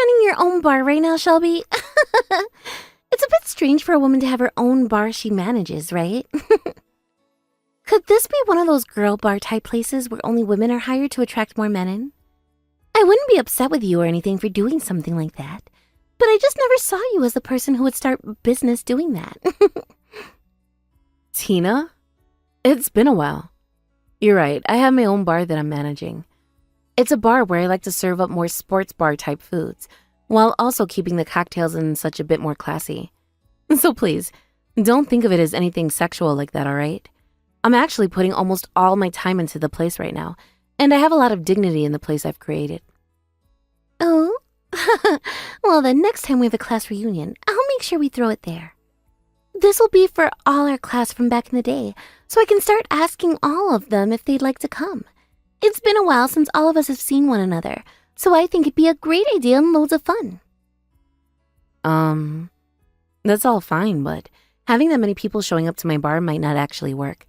running your own bar right now, Shelby? It's a bit strange for a woman to have her own bar she manages, right? Could this be one of those girl bar type places where only women are hired to attract more men in? I wouldn't be upset with you or anything for doing something like that, but I just never saw you as the person who would start business doing that. Tina? It's been a while. You're right, I have my own bar that I'm managing. It's a bar where I like to serve up more sports bar type foods, while also keeping the cocktails and such a bit more classy. So please, don't think of it as anything sexual like that, alright? I'm actually putting almost all my time into the place right now, and I have a lot of dignity in the place I've created. Oh? Well, then next time we have a class reunion, I'll make sure we throw it there. This will be for all our class from back in the day, so I can start asking all of them if they'd like to come. It's been a while since all of us have seen one another, so I think it'd be a great idea and loads of fun. That's all fine, but having that many people showing up to my bar might not actually work,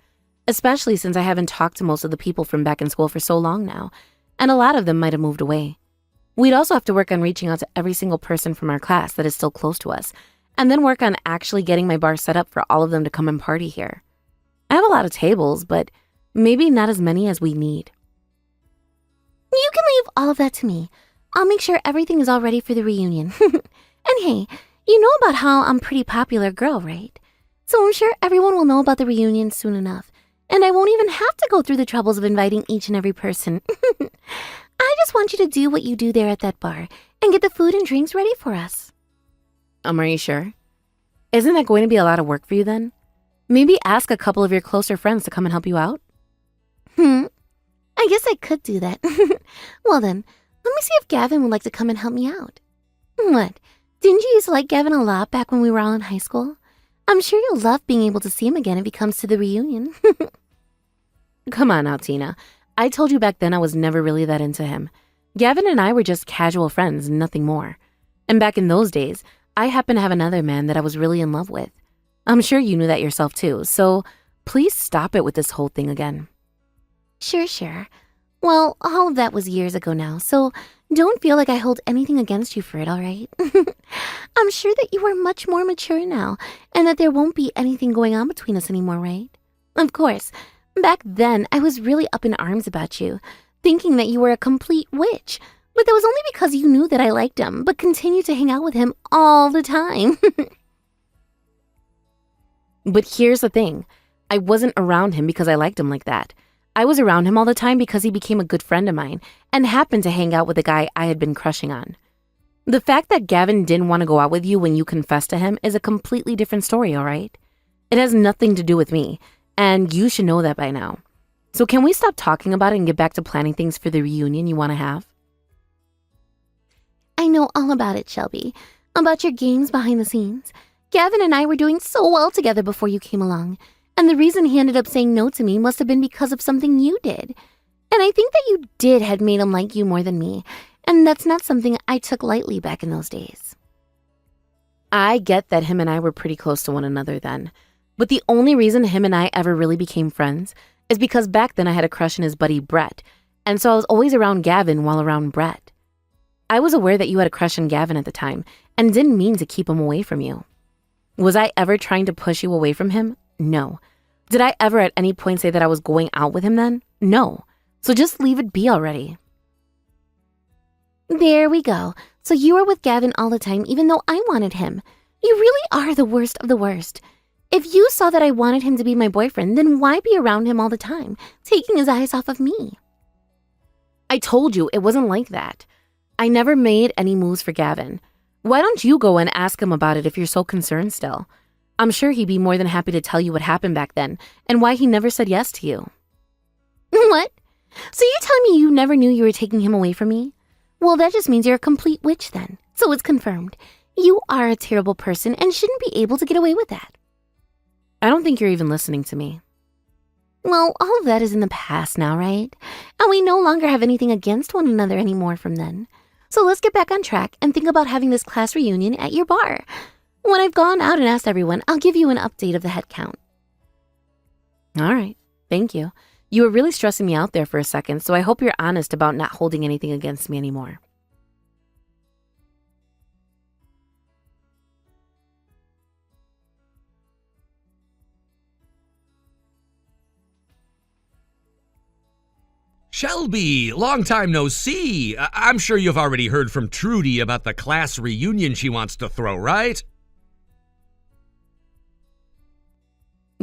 especially since I haven't talked to most of the people from back in school for so long now, and a lot of them might have moved away. We'd also have to work on reaching out to every single person from our class that is still close to us, and then work on actually getting my bar set up for all of them to come and party here. I have a lot of tables, but maybe not as many as we need. You can leave all of that to me. I'll make sure everything is all ready for the reunion. And hey, you know about how I'm a pretty popular girl, right? So I'm sure everyone will know about the reunion soon enough, and I won't even have to go through the troubles of inviting each and every person. I just want you to do what you do there at that bar and get the food and drinks ready for us. Are you sure? Isn't that going to be a lot of work for you then? Maybe ask a couple of your closer friends to come and help you out? I guess I could do that. Well then, let me see if Gavin would like to come and help me out. What? Didn't you used to like Gavin a lot back when we were all in high school? I'm sure you'll love being able to see him again if he comes to the reunion. Come on now, Tina. I told you back then I was never really that into him. Gavin and I were just casual friends, nothing more. And back in those days, I happened to have another man that I was really in love with. I'm sure you knew that yourself too, so please stop it with this whole thing again. Sure. Well, all of that was years ago now, so don't feel like I hold anything against you for it, all right? I'm sure that you are much more mature now, and that there won't be anything going on between us anymore, right? Of course, back then I was really up in arms about you, thinking that you were a complete witch, but that was only because you knew that I liked him, but continued to hang out with him all the time. But here's the thing. I wasn't around him because I liked him like that. I was around him all the time because he became a good friend of mine and happened to hang out with a guy I had been crushing on. The fact that Gavin didn't want to go out with you when you confessed to him is a completely different story, all right? It has nothing to do with me, and you should know that by now. So can we stop talking about it and get back to planning things for the reunion you want to have? I know all about it, Shelby. About your games behind the scenes. Gavin and I were doing so well together before you came along. And the reason he ended up saying no to me must have been because of something you did. And I think that you did had made him like you more than me. And that's not something I took lightly back in those days. I get that him and I were pretty close to one another then. But the only reason him and I ever really became friends is because back then I had a crush on his buddy Brett. And so I was always around Gavin while around Brett. I was aware that you had a crush on Gavin at the time and didn't mean to keep him away from you. Was I ever trying to push you away from him? No. Did I ever at any point say that I was going out with him then? No. So just leave it be already. There we go. So you were with Gavin all the time even though I wanted him. You really are the worst of the worst. If you saw that I wanted him to be my boyfriend, then why be around him all the time, taking his eyes off of me? I told you it wasn't like that. I never made any moves for Gavin. Why don't you go and ask him about it if you're so concerned still? I'm sure he'd be more than happy to tell you what happened back then and why he never said yes to you. What? So you're telling me you never knew you were taking him away from me? Well, that just means you're a complete witch then. So it's confirmed. You are a terrible person and shouldn't be able to get away with that. I don't think you're even listening to me. Well, all of that is in the past now, right? And we no longer have anything against one another anymore from then. So let's get back on track and think about having this class reunion at your bar. When I've gone out and asked everyone, I'll give you an update of the head count. All right, thank you. You were really stressing me out there for a second, so I hope you're honest about not holding anything against me anymore. Shelby, long time no see. I'm sure you've already heard from Trudy about the class reunion she wants to throw, right?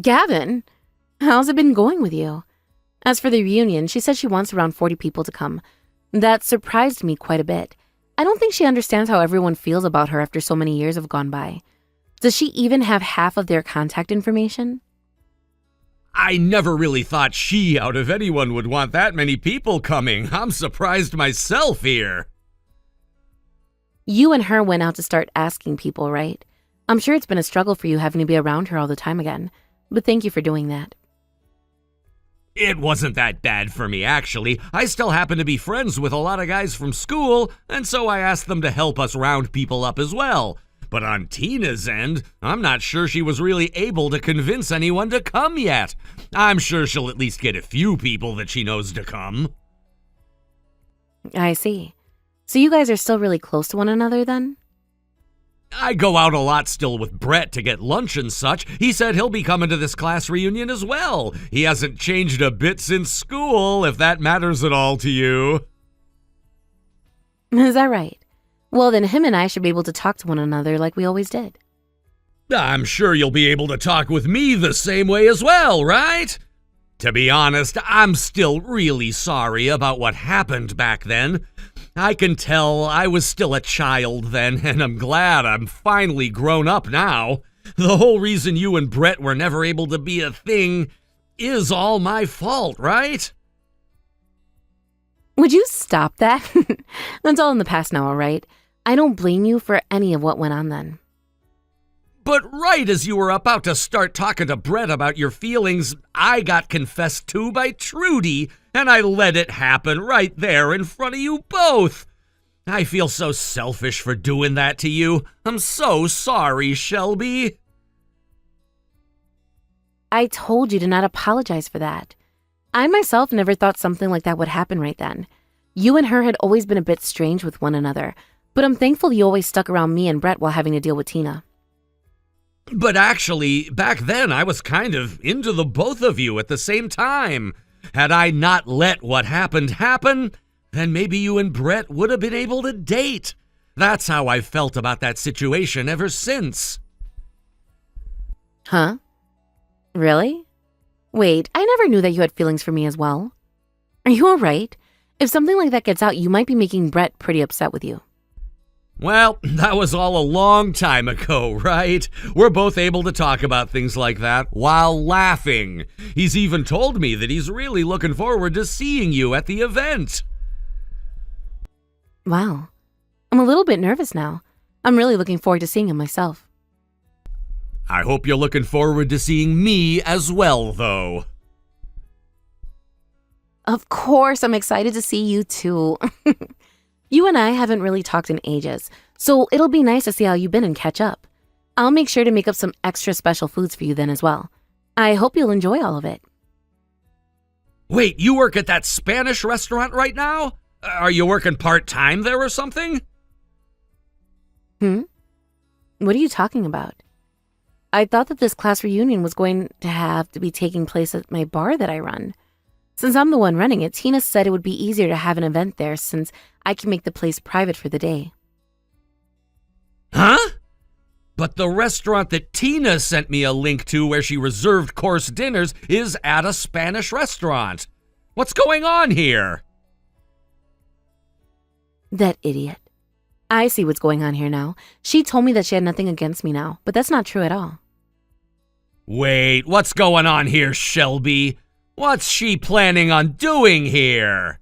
Gavin, how's it been going with you? As for the reunion, she said she wants around 40 people to come. That surprised me quite a bit. I don't think she understands how everyone feels about her after so many years have gone by. Does she even have half of their contact information? I never really thought she, out of anyone, would want that many people coming. I'm surprised myself here. You and her went out to start asking people, right? I'm sure it's been a struggle for you having to be around her all the time again, but thank you for doing that. It wasn't that bad for me, actually. I still happen to be friends with a lot of guys from school, and so I asked them to help us round people up as well. But on Tina's end, I'm not sure she was really able to convince anyone to come yet. I'm sure she'll at least get a few people that she knows to come. I see. So you guys are still really close to one another then? I go out a lot still with Brett to get lunch and such. He said he'll be coming to this class reunion as well. He hasn't changed a bit since school, if that matters at all to you. Is that right? Well, then him and I should be able to talk to one another like we always did. I'm sure you'll be able to talk with me the same way as well, right? To be honest, I'm still really sorry about what happened back then. I can tell I was still a child then, and I'm glad I'm finally grown up now. The whole reason you and Brett were never able to be a thing is all my fault, right? Would you stop that? That's all in the past now, all right? I don't blame you for any of what went on then. But right as you were about to start talking to Brett about your feelings, I got confessed to by Trudy, and I let it happen right there in front of you both. I feel so selfish for doing that to you. I'm so sorry, Shelby. I told you to not apologize for that. I myself never thought something like that would happen right then. You and her had always been a bit strange with one another, but I'm thankful you always stuck around me and Brett while having to deal with Tina. But actually, back then I was kind of into the both of you at the same time. Had I not let what happened happen, then maybe you and Brett would have been able to date. That's how I felt about that situation ever since. Huh? Really? Wait, I never knew that you had feelings for me as well. Are you alright? If something like that gets out, you might be making Brett pretty upset with you. Well, that was all a long time ago, right? We're both able to talk about things like that while laughing. He's even told me that he's really looking forward to seeing you at the event. Wow. I'm a little bit nervous now. I'm really looking forward to seeing him myself. I hope you're looking forward to seeing me as well, though. Of course, I'm excited to see you too. You and I haven't really talked in ages, so it'll be nice to see how you've been and catch up. I'll make sure to make up some extra special foods for you then as well. I hope you'll enjoy all of it. Wait, you work at that Spanish restaurant right now? Are you working part-time there or something? What are you talking about? I thought that this class reunion was going to have to be taking place at my bar that I run. Since I'm the one running it, Tina said it would be easier to have an event there since I can make the place private for the day. Huh? But the restaurant that Tina sent me a link to where she reserved course dinners is at a Spanish restaurant. What's going on here? That idiot. I see what's going on here now. She told me that she had nothing against me now, but that's not true at all. Wait, what's going on here, Shelby? What's she planning on doing here?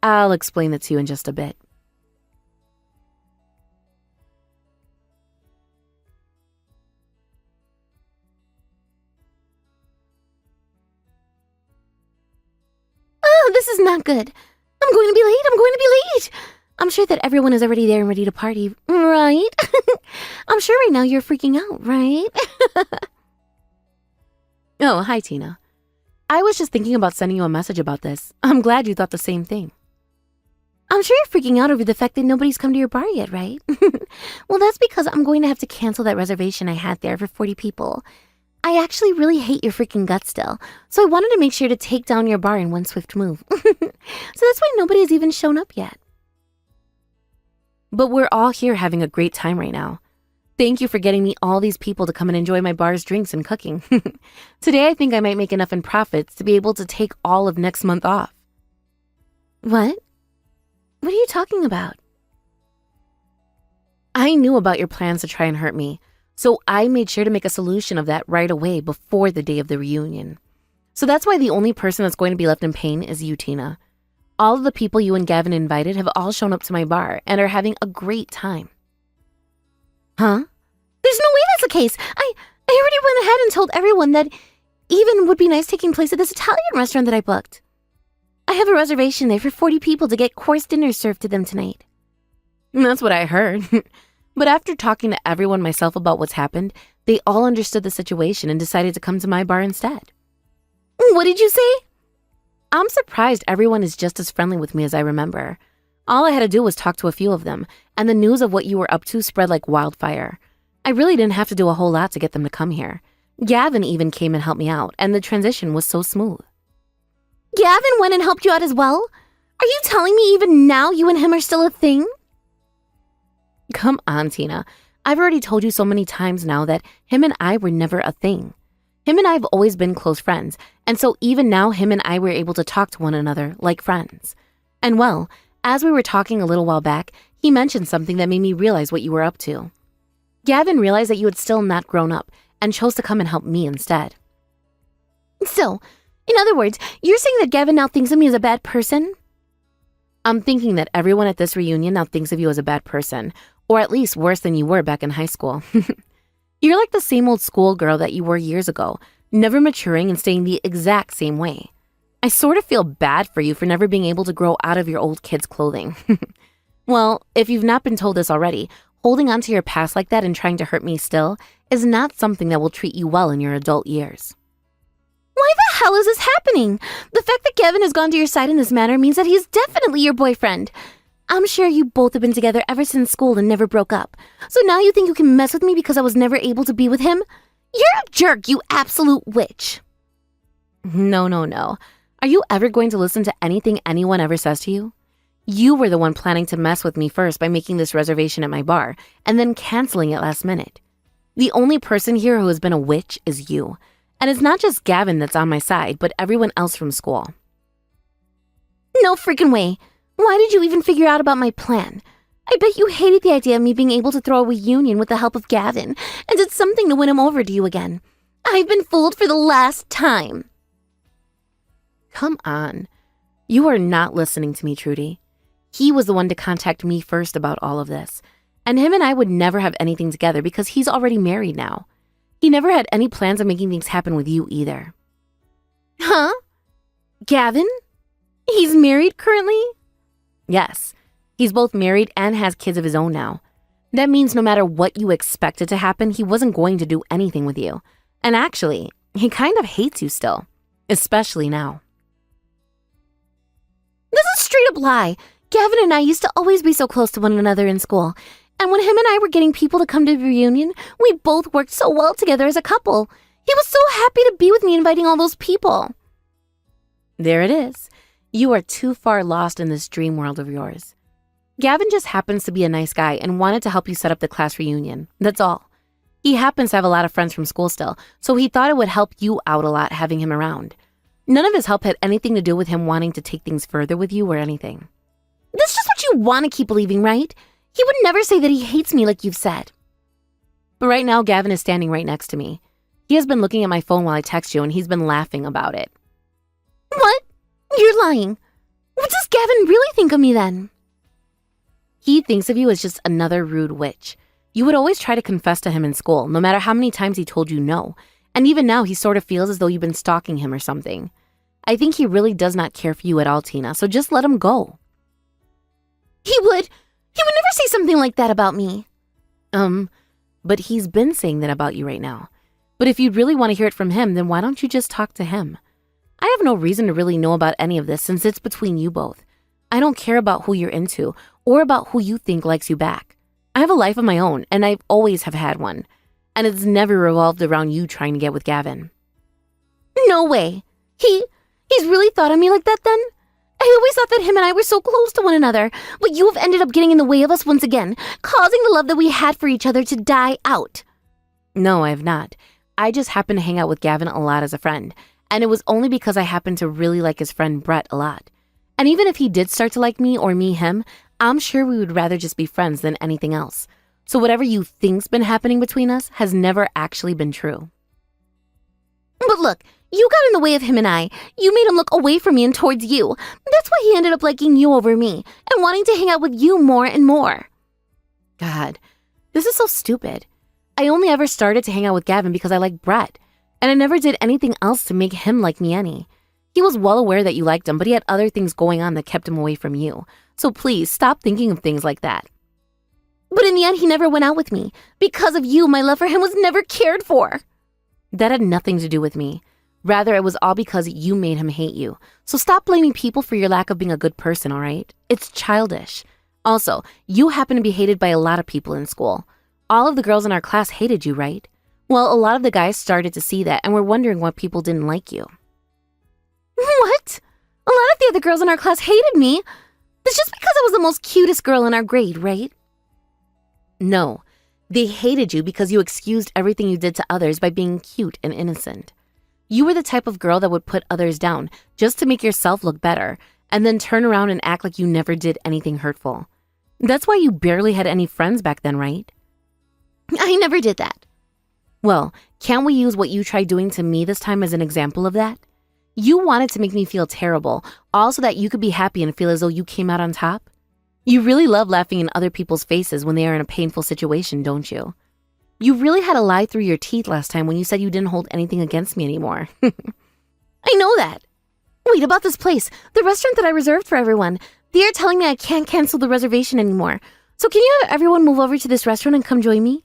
I'll explain it to you in just a bit. Oh, this is not good. I'm going to be late. I'm sure that everyone is already there and ready to party, right? I'm sure right now you're freaking out, right? Oh, hi, Tina. I was just thinking about sending you a message about this. I'm glad you thought the same thing. I'm sure you're freaking out over the fact that nobody's come to your bar yet, right? Well, that's because I'm going to have to cancel that reservation I had there for 40 people. I actually really hate your freaking guts still, so I wanted to make sure to take down your bar in one swift move. So that's why nobody has even shown up yet. But we're all here having a great time right now. Thank you for getting me all these people to come and enjoy my bar's drinks and cooking. Today I think I might make enough in profits to be able to take all of next month off. What? What are you talking about? I knew about your plans to try and hurt me, so I made sure to make a solution of that right away before the day of the reunion. So that's why the only person that's going to be left in pain is you, Tina. All of the people you and Gavin invited have all shown up to my bar and are having a great time. Huh? There's no way that's the case. I already went ahead and told everyone that even would be nice taking place at this Italian restaurant that I booked. I have a reservation there for 40 people to get course dinners served to them tonight. That's what I heard. But after talking to everyone myself about what's happened, they all understood the situation and decided to come to my bar instead. What did you say? I'm surprised everyone is just as friendly with me as I remember. All I had to do was talk to a few of them, and the news of what you were up to spread like wildfire. I really didn't have to do a whole lot to get them to come here. Gavin even came and helped me out, and the transition was so smooth. Gavin went and helped you out as well? Are you telling me even now you and him are still a thing? Come on, Tina. I've already told you so many times now that him and I were never a thing. Him and I have always been close friends, and so even now him and I were able to talk to one another like friends. And well, as we were talking a little while back, he mentioned something that made me realize what you were up to. Gavin realized that you had still not grown up and chose to come and help me instead. So, in other words, you're saying that Gavin now thinks of me as a bad person? I'm thinking that everyone at this reunion now thinks of you as a bad person, or at least worse than you were back in high school. You're like the same old schoolgirl that you were years ago, never maturing and staying the exact same way. I sort of feel bad for you for never being able to grow out of your old kid's clothing. Well, if you've not been told this already, holding on to your past like that and trying to hurt me still is not something that will treat you well in your adult years. Why the hell is this happening? The fact that Gavin has gone to your side in this manner means that he's definitely your boyfriend. I'm sure you both have been together ever since school and never broke up. So now you think you can mess with me because I was never able to be with him? You're a jerk, you absolute witch. No. Are you ever going to listen to anything anyone ever says to you? You were the one planning to mess with me first by making this reservation at my bar and then canceling it last minute. The only person here who has been a witch is you. And it's not just Gavin that's on my side, but everyone else from school. No freaking way. Why did you even figure out about my plan? I bet you hated the idea of me being able to throw a reunion with the help of Gavin and did something to win him over to you again. I've been fooled for the last time. Come on. You are not listening to me, Trudy. He was the one to contact me first about all of this. And him and I would never have anything together because he's already married now. He never had any plans of making things happen with you either. Huh? Gavin? He's married currently? Yes, he's both married and has kids of his own now. That means no matter what you expected to happen, he wasn't going to do anything with you. And actually, he kind of hates you still, especially now. This is a straight up lie. Gavin and I used to always be so close to one another in school. And when him and I were getting people to come to the reunion, we both worked so well together as a couple. He was so happy to be with me inviting all those people. There it is. You are too far lost in this dream world of yours. Gavin just happens to be a nice guy and wanted to help you set up the class reunion. That's all. He happens to have a lot of friends from school still, so he thought it would help you out a lot having him around. None of his help had anything to do with him wanting to take things further with you or anything. This is just what you want to keep believing, right? He would never say that he hates me like you've said. But right now, Gavin is standing right next to me. He has been looking at my phone while I text you, and he's been laughing about it. What? You're lying. What does Gavin really think of me then? He thinks of you as just another rude witch. You would always try to confess to him in school, no matter how many times he told you no. And even now, he sort of feels as though you've been stalking him or something. I think he really does not care for you at all, Tina, so just let him go. He would never say something like that about me. But he's been saying that about you right now. But if you'd really want to hear it from him, then why don't you just talk to him? I have no reason to really know about any of this since it's between you both. I don't care about who you're into or about who you think likes you back. I have a life of my own, and I always have had one. and it's never revolved around you trying to get with Gavin. No way. He's really thought of me like that then? I always thought that him and I were so close to one another, but you have ended up getting in the way of us once again, causing the love that we had for each other to die out. No, I have not. I just happen to hang out with Gavin a lot as a friend, and it was only because I happen to really like his friend Brett a lot. And even if he did start to like me or me him, I'm sure we would rather just be friends than anything else. So whatever you think's been happening between us has never actually been true. But look, you got in the way of him and I. You made him look away from me and towards you. That's why he ended up liking you over me and wanting to hang out with you more and more. God, this is so stupid. I only ever started to hang out with Gavin because I like Brett, and I never did anything else to make him like me any. He was well aware that you liked him, but he had other things going on that kept him away from you. So please, stop thinking of things like that. But in the end, he never went out with me. Because of you, my love for him was never cared for. That had nothing to do with me. Rather, it was all because you made him hate you. So stop blaming people for your lack of being a good person, all right? It's childish. Also, you happen to be hated by a lot of people in school. All of the girls in our class hated you, right? Well, a lot of the guys started to see that and were wondering why people didn't like you. What? A lot of the other girls in our class hated me. That's just because I was the most cutest girl in our grade, right? No, they hated you because you excused everything you did to others by being cute and innocent. You were the type of girl that would put others down just to make yourself look better and then turn around and act like you never did anything hurtful. That's why you barely had any friends back then, right? I never did that. Well, can't we use what you tried doing to me this time as an example of that? You wanted to make me feel terrible, all so that you could be happy and feel as though you came out on top. You really love laughing in other people's faces when they are in a painful situation, don't you? You really had to lie through your teeth last time when you said you didn't hold anything against me anymore. I know that. Wait, about this place, the restaurant that I reserved for everyone. They are telling me I can't cancel the reservation anymore. So can you have everyone move over to this restaurant and come join me?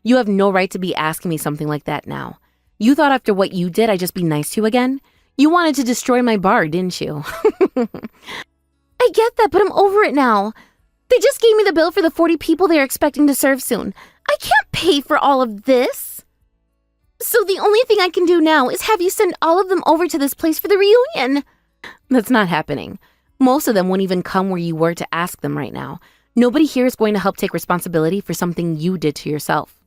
You have no right to be asking me something like that now. You thought after what you did, I'd just be nice to you again? You wanted to destroy my bar, didn't you? I get that, but I'm over it now. They just gave me the bill for the 40 people they are expecting to serve soon. I can't pay for all of this. So the only thing I can do now is have you send all of them over to this place for the reunion. That's not happening. Most of them won't even come where you were to ask them right now. Nobody here is going to help take responsibility for something you did to yourself.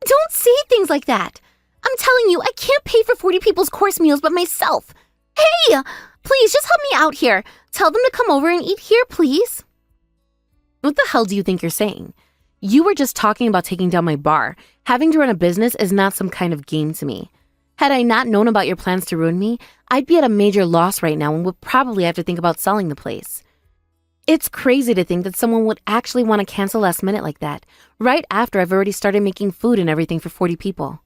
Don't say things like that. I'm telling you, I can't pay for 40 people's course meals but myself. Hey, please just help me out here. Tell them to come over and eat here, please. What the hell do you think you're saying? You were just talking about taking down my bar. Having to run a business is not some kind of game to me. Had I not known about your plans to ruin me, I'd be at a major loss right now and would probably have to think about selling the place. It's crazy to think that someone would actually want to cancel last minute like that, right after I've already started making food and everything for 40 people.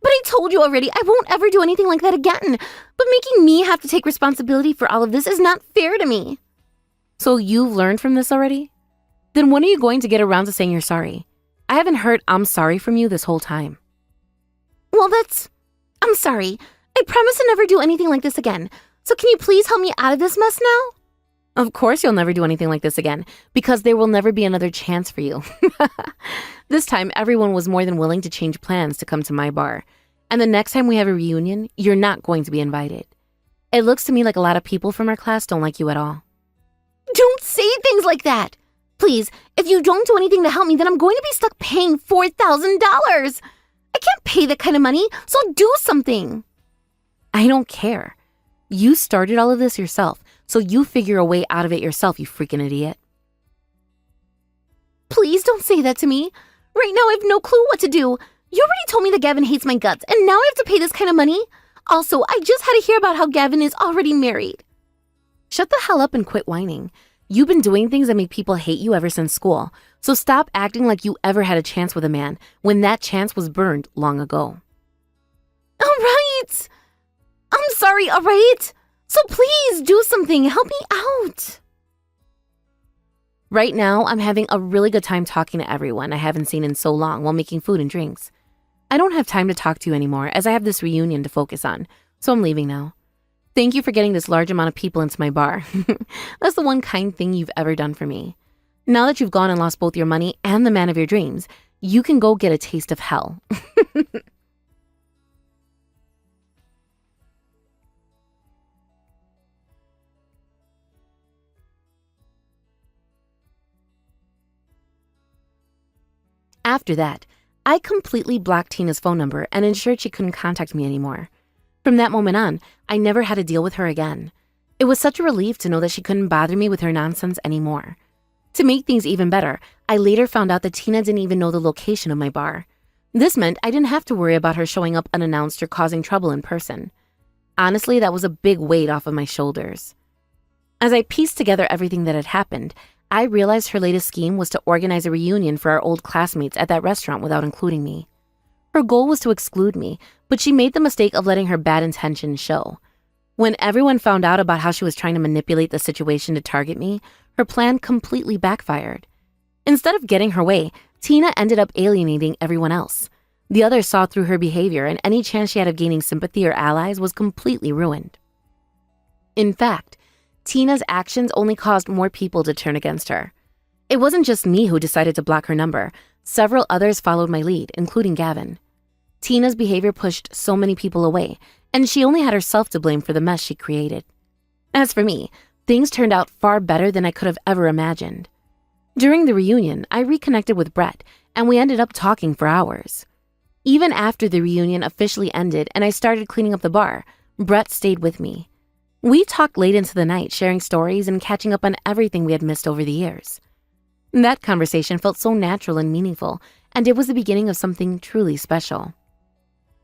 But I told you already, I won't ever do anything like that again. But making me have to take responsibility for all of this is not fair to me. So you've learned from this already? Then when are you going to get around to saying you're sorry? I haven't heard I'm sorry from you this whole time. Well, I'm sorry. I promise to never do anything like this again. So can you please help me out of this mess now? Of course you'll never do anything like this again, because there will never be another chance for you. This time, everyone was more than willing to change plans to come to my bar. And the next time we have a reunion, you're not going to be invited. It looks to me like a lot of people from our class don't like you at all. Don't say things like that. Please, if you don't do anything to help me, then I'm going to be stuck paying $4,000. I can't pay that kind of money, so do something. I don't care. You started all of this yourself, so you figure a way out of it yourself, you freaking idiot. Please don't say that to me. Right now I have no clue what to do. You already told me that Gavin hates my guts, and now I have to pay this kind of money? Also, I just had to hear about how Gavin is already married. Shut the hell up and quit whining. You've been doing things that make people hate you ever since school, so stop acting like you ever had a chance with a man when that chance was burned long ago. All right. I'm sorry, all right? So please do something. Help me out. Right now, I'm having a really good time talking to everyone I haven't seen in so long while making food and drinks. I don't have time to talk to you anymore as I have this reunion to focus on, so I'm leaving now. Thank you for getting this large amount of people into my bar. That's the one kind thing you've ever done for me. Now that you've gone and lost both your money and the man of your dreams, you can go get a taste of hell. After that, I completely blocked Tina's phone number and ensured she couldn't contact me anymore. From that moment on, I never had to deal with her again. It was such a relief to know that she couldn't bother me with her nonsense anymore. To make things even better, I later found out that Tina didn't even know the location of my bar. This meant I didn't have to worry about her showing up unannounced or causing trouble in person. Honestly, that was a big weight off of my shoulders. As I pieced together everything that had happened, I realized her latest scheme was to organize a reunion for our old classmates at that restaurant without including me. Her goal was to exclude me, but she made the mistake of letting her bad intentions show. When everyone found out about how she was trying to manipulate the situation to target me, her plan completely backfired. Instead of getting her way, Tina ended up alienating everyone else. The others saw through her behavior, and any chance she had of gaining sympathy or allies was completely ruined. In fact, Tina's actions only caused more people to turn against her. It wasn't just me who decided to block her number. Several others followed my lead, including Gavin. Tina's behavior pushed so many people away, and she only had herself to blame for the mess she created. As for me, things turned out far better than I could have ever imagined. During the reunion, I reconnected with Brett, and we ended up talking for hours. Even after the reunion officially ended and I started cleaning up the bar, Brett stayed with me. We talked late into the night, sharing stories and catching up on everything we had missed over the years. That conversation felt so natural and meaningful, and it was the beginning of something truly special.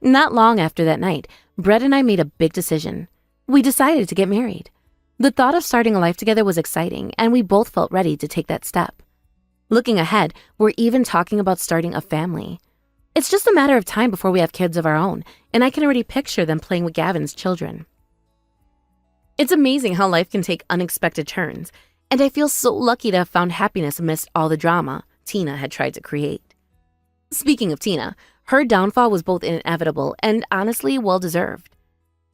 Not long after that night, Brett and I made a big decision. We decided to get married. The thought of starting a life together was exciting, and we both felt ready to take that step. Looking ahead, we're even talking about starting a family. It's just a matter of time before we have kids of our own, and I can already picture them playing with Gavin's children. It's amazing how life can take unexpected turns, and I feel so lucky to have found happiness amidst all the drama Tina had tried to create. Speaking of Tina, her downfall was both inevitable and honestly well-deserved.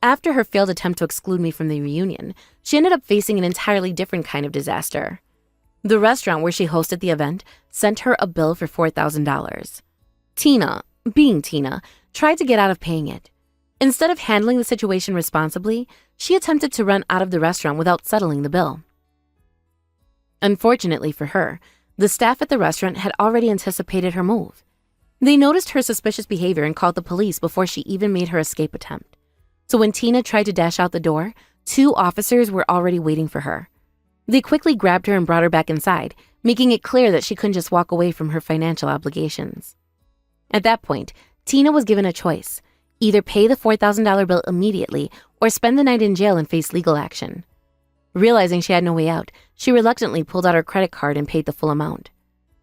After her failed attempt to exclude me from the reunion, she ended up facing an entirely different kind of disaster. The restaurant where she hosted the event sent her a bill for $4,000. Tina, being Tina, tried to get out of paying it. Instead of handling the situation responsibly, she attempted to run out of the restaurant without settling the bill. Unfortunately for her, the staff at the restaurant had already anticipated her move. They noticed her suspicious behavior and called the police before she even made her escape attempt. So when Tina tried to dash out the door, 2 officers were already waiting for her. They quickly grabbed her and brought her back inside, making it clear that she couldn't just walk away from her financial obligations. At that point, Tina was given a choice: either pay the $4,000 bill immediately or spend the night in jail and face legal action. Realizing she had no way out, she reluctantly pulled out her credit card and paid the full amount.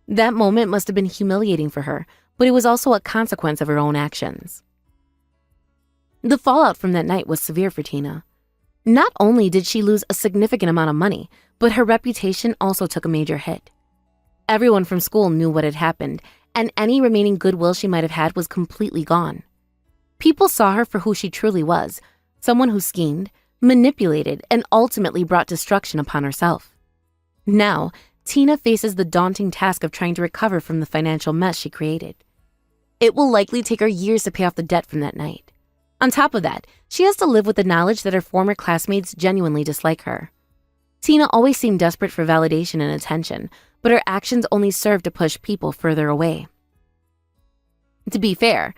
That moment must have been humiliating for her, but it was also a consequence of her own actions. The fallout from that night was severe for Tina. Not only did she lose a significant amount of money, but her reputation also took a major hit. Everyone from school knew what had happened, and any remaining goodwill she might have had was completely gone. People saw her for who she truly was, someone who schemed, manipulated, and ultimately brought destruction upon herself. Now, Tina faces the daunting task of trying to recover from the financial mess she created. It will likely take her years to pay off the debt from that night. On top of that, she has to live with the knowledge that her former classmates genuinely dislike her. Tina always seemed desperate for validation and attention, but her actions only served to push people further away. To be fair,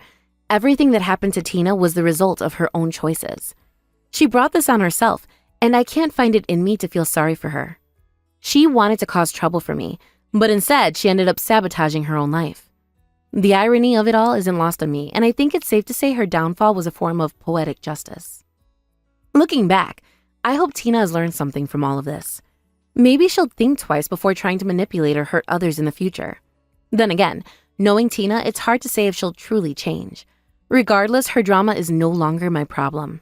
everything that happened to Tina was the result of her own choices. She brought this on herself, and I can't find it in me to feel sorry for her. She wanted to cause trouble for me, but instead she ended up sabotaging her own life. The irony of it all isn't lost on me, and I think it's safe to say her downfall was a form of poetic justice. Looking back, I hope Tina has learned something from all of this. Maybe she'll think twice before trying to manipulate or hurt others in the future. Then again, knowing Tina, it's hard to say if she'll truly change. Regardless, her drama is no longer my problem.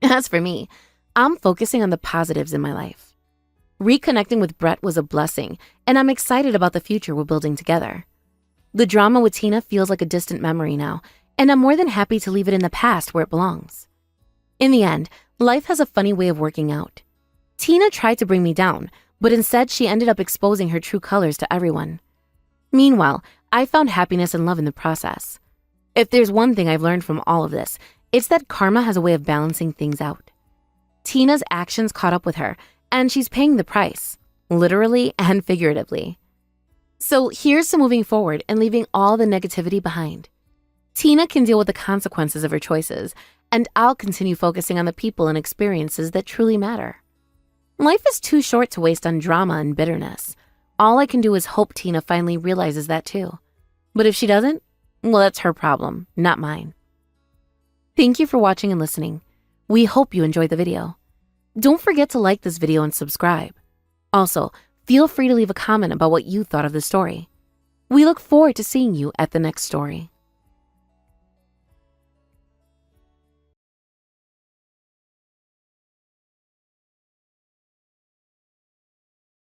As for me, I'm focusing on the positives in my life. Reconnecting with Brett was a blessing, and I'm excited about the future we're building together. The drama with Tina feels like a distant memory now, and I'm more than happy to leave it in the past where it belongs. In the end, life has a funny way of working out. Tina tried to bring me down, but instead she ended up exposing her true colors to everyone. Meanwhile, I found happiness and love in the process. If there's one thing I've learned from all of this, it's that karma has a way of balancing things out. Tina's actions caught up with her, and she's paying the price, literally and figuratively. So here's to moving forward and leaving all the negativity behind. Tina can deal with the consequences of her choices, and I'll continue focusing on the people and experiences that truly matter. Life is too short to waste on drama and bitterness. All I can do is hope Tina finally realizes that too. But if she doesn't, well, that's her problem, not mine. Thank you for watching and listening. We hope you enjoyed the video. Don't forget to like this video and subscribe. Also, feel free to leave a comment about what you thought of the story. We look forward to seeing you at the next story.